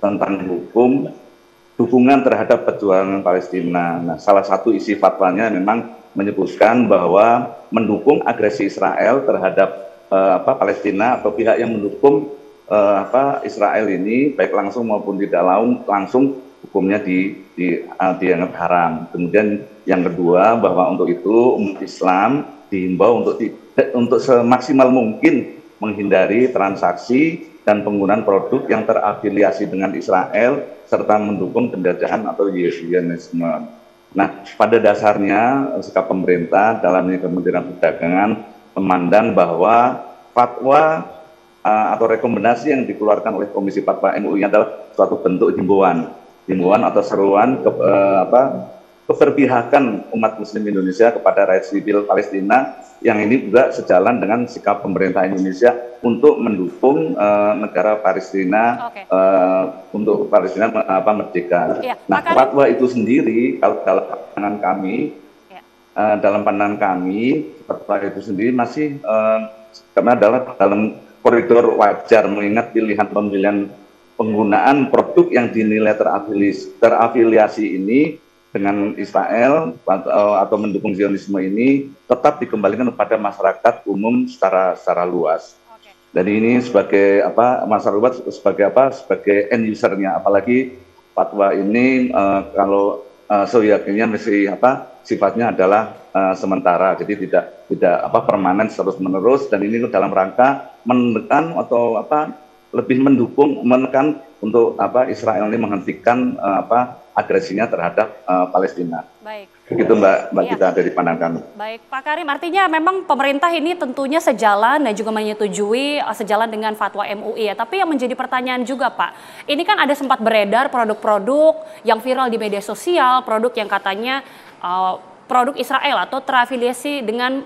tentang dukungan terhadap perjuangan Palestina. Nah, salah satu isi fatwanya memang menyebutkan bahwa mendukung agresi Israel terhadap Palestina atau pihak yang mendukung Israel ini baik langsung maupun tidak langsung hukumnya dianggap haram. Kemudian yang kedua bahwa untuk itu umat Islam dihimbau untuk semaksimal mungkin menghindari transaksi dan penggunaan produk yang terafiliasi dengan Israel serta mendukung penjajahan atau Zionisme. Nah, pada dasarnya sikap pemerintah dalam ini Kementerian Perdagangan memandang bahwa fatwa atau rekomendasi yang dikeluarkan oleh Komisi Fatwa MUI adalah suatu bentuk himbauan atau seruan keberpihakan umat Muslim Indonesia kepada rakyat sipil Palestina yang ini juga sejalan dengan sikap pemerintah Indonesia untuk mendukung negara Palestina untuk Palestina merdeka. Ya, nah, fatwa itu sendiri kalau dalam pandangan kami fatwa itu sendiri masih karena adalah dalam koridor wajar mengingat pemilihan penggunaan produk yang dinilai terafiliasi ini dengan Israel atau mendukung Zionisme ini tetap dikembalikan kepada masyarakat umum secara luas. Dan ini sebagai masyarakat luas sebagai end usernya, apalagi fatwa ini kalau seyakinnya masih sifatnya adalah sementara, jadi tidak permanen terus menerus, dan ini dalam rangka menekan atau lebih menekan untuk Israel ini menghentikan agresinya terhadap Palestina. Baik. Begitu Mbak Gita dari pandangan kami. Baik, Pak Karim, artinya memang pemerintah ini tentunya sejalan dan juga menyetujui sejalan dengan fatwa MUI ya. Tapi yang menjadi pertanyaan juga Pak, ini kan ada sempat beredar produk-produk yang viral di media sosial, produk yang katanya produk Israel atau terafiliasi dengan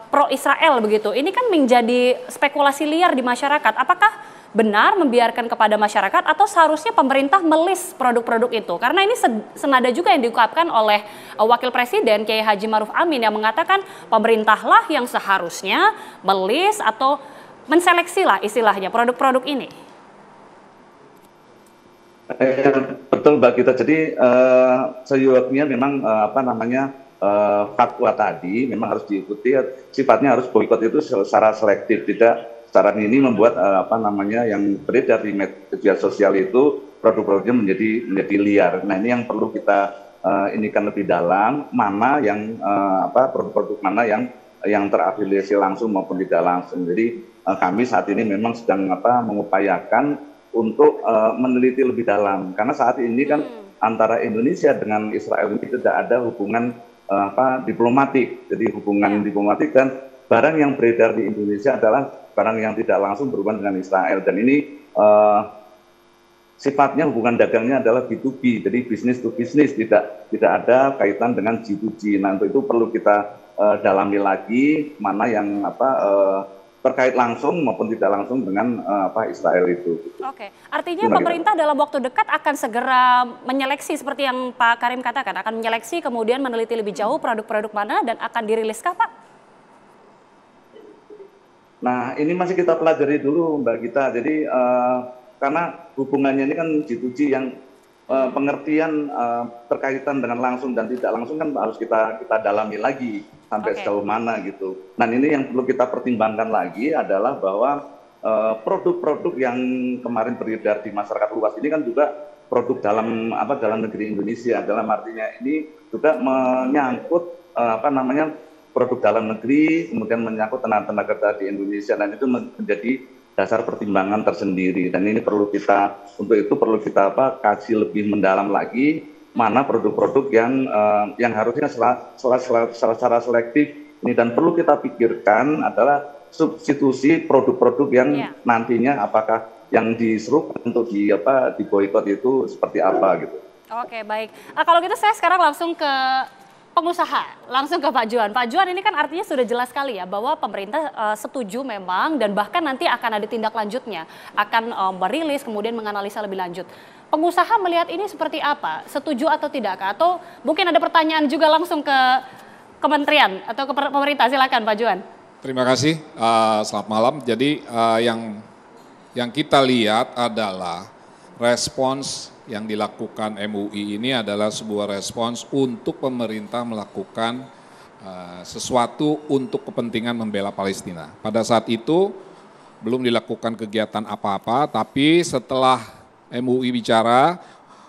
pro-Israel begitu. Ini kan menjadi spekulasi liar di masyarakat. Apakah benar membiarkan kepada masyarakat atau seharusnya pemerintah melis produk-produk itu? Karena ini senada juga yang diungkapkan oleh Wakil Presiden Kiai Haji Maruf Amin yang mengatakan pemerintahlah yang seharusnya melis atau menseleksi lah istilahnya produk-produk ini. Betul Mbak Gita, jadi seyogyanya memang fatwa tadi memang harus diikuti, sifatnya harus boikot itu secara selektif, tidak secara ini membuat yang beredar di media sosial itu produk-produknya menjadi liar. Nah, ini yang perlu kita inikan lebih dalam, mana yang produk-produk mana yang terafiliasi langsung maupun tidak langsung. Jadi kami saat ini memang sedang mengupayakan untuk meneliti lebih dalam, karena saat ini kan antara Indonesia dengan Israel ini tidak ada hubungan diplomatik. Jadi hubungan diplomatik dan barang yang beredar di Indonesia adalah barang yang tidak langsung berhubungan dengan Israel, dan ini sifatnya hubungan dagangnya adalah B2B, jadi bisnis to bisnis, tidak ada kaitan dengan G2G. Nah, untuk itu perlu kita dalami lagi mana yang terkait langsung maupun tidak langsung dengan Israel itu. Oke, artinya pemerintah dalam waktu dekat akan segera menyeleksi seperti yang Pak Karim katakan, akan menyeleksi kemudian meneliti lebih jauh produk-produk mana dan akan diriliskah Pak? Nah, ini masih kita pelajari dulu Mbak Gita. Jadi karena hubungannya ini kan G2G yang pengertian terkaitan dengan langsung dan tidak langsung kan harus kita dalami lagi sampai sejauh mana gitu. Nah, ini yang perlu kita pertimbangkan lagi adalah bahwa produk-produk yang kemarin beredar di masyarakat luas ini kan juga produk dalam negeri Indonesia. Dalam artinya ini juga menyangkut produk dalam negeri, kemudian menyangkut tenaga kerja di Indonesia, dan itu menjadi dasar pertimbangan tersendiri. Dan ini perlu kita kaji lebih mendalam lagi mana produk-produk yang harusnya secara selektif ini, dan perlu kita pikirkan adalah substitusi produk-produk yang nantinya apakah yang diserukan untuk diboikot itu seperti apa gitu. Oke, baik. Kalau gitu saya sekarang langsung ke pengusaha, langsung ke Pak Juan. Pak Juan, ini kan artinya sudah jelas sekali ya bahwa pemerintah setuju memang dan bahkan nanti akan ada tindak lanjutnya, akan merilis kemudian menganalisa lebih lanjut. Pengusaha melihat ini seperti apa? Setuju atau tidak? Atau mungkin ada pertanyaan juga langsung ke kementerian atau ke pemerintah, silakan Pak Juan. Terima kasih, selamat malam. Jadi yang yang kita lihat adalah respons yang dilakukan MUI ini adalah sebuah respons untuk pemerintah melakukan sesuatu untuk kepentingan membela Palestina. Pada saat itu belum dilakukan kegiatan apa-apa, tapi setelah MUI bicara,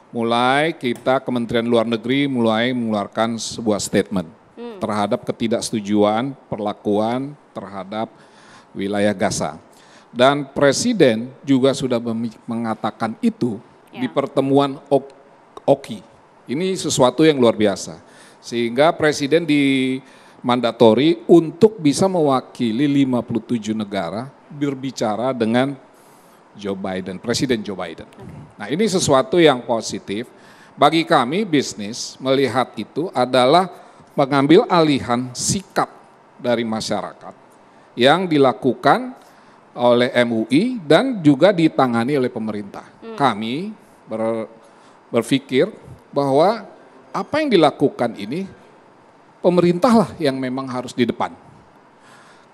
mulai kita Kementerian Luar Negeri mulai mengeluarkan sebuah statement terhadap ketidaksetujuan perlakuan terhadap wilayah Gaza. Dan Presiden juga sudah mengatakan itu di pertemuan OKI. Ini sesuatu yang luar biasa. Sehingga Presiden dimandatori untuk bisa mewakili 57 negara berbicara dengan Joe Biden, Presiden Joe Biden. Nah, ini sesuatu yang positif. Bagi kami bisnis melihat itu adalah mengambil alihan sikap dari masyarakat yang dilakukan oleh MUI dan juga ditangani oleh pemerintah. Kami berpikir bahwa apa yang dilakukan ini pemerintahlah yang memang harus di depan.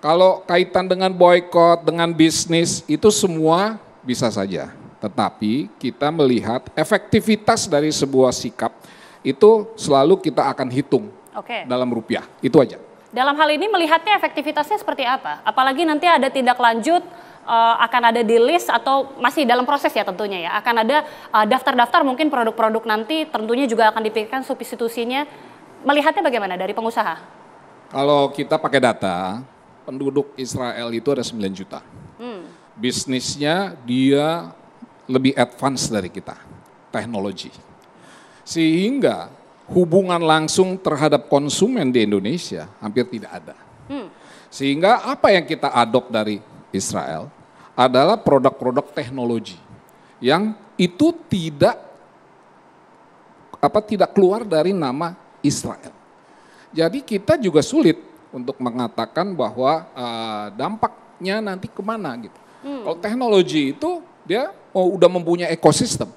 Kalau kaitan dengan boykot, dengan bisnis itu semua bisa saja. Tetapi kita melihat efektivitas dari sebuah sikap itu selalu kita akan hitung dalam rupiah. Itu aja. Dalam hal ini melihatnya efektivitasnya seperti apa? Apalagi nanti ada tindak lanjut, akan ada di list atau masih dalam proses ya tentunya ya. Akan ada daftar-daftar mungkin produk-produk nanti tentunya juga akan dipikirkan substitusinya. Melihatnya bagaimana dari pengusaha? Kalau kita pakai data, penduduk Israel itu ada 9 juta. Bisnisnya dia lebih advance dari kita, teknologi. Sehingga hubungan langsung terhadap konsumen di Indonesia hampir tidak ada. Sehingga apa yang kita adopt dari Israel adalah produk-produk teknologi yang itu tidak keluar dari nama Israel. Jadi kita juga sulit untuk mengatakan bahwa dampaknya nanti kemana gitu. Kalau teknologi itu dia udah mempunyai ekosistem.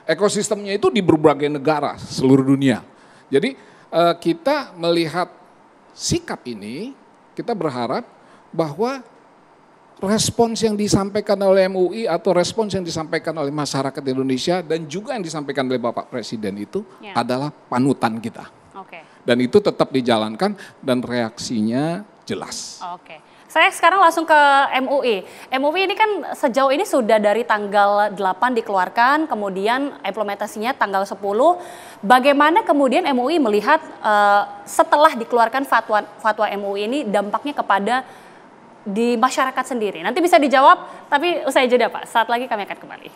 Ekosistemnya itu di berbagai negara seluruh dunia. Jadi kita melihat sikap ini, kita berharap bahwa respons yang disampaikan oleh MUI atau respons yang disampaikan oleh masyarakat Indonesia dan juga yang disampaikan oleh Bapak Presiden itu adalah panutan kita. Dan itu tetap dijalankan dan reaksinya jelas. Saya sekarang langsung ke MUI. MUI ini kan sejauh ini sudah dari tanggal 8 dikeluarkan, kemudian implementasinya tanggal 10. Bagaimana kemudian MUI melihat setelah dikeluarkan fatwa MUI ini dampaknya kepada di masyarakat sendiri? Nanti bisa dijawab, tapi usai jeda Pak. Saat lagi kami akan kembali.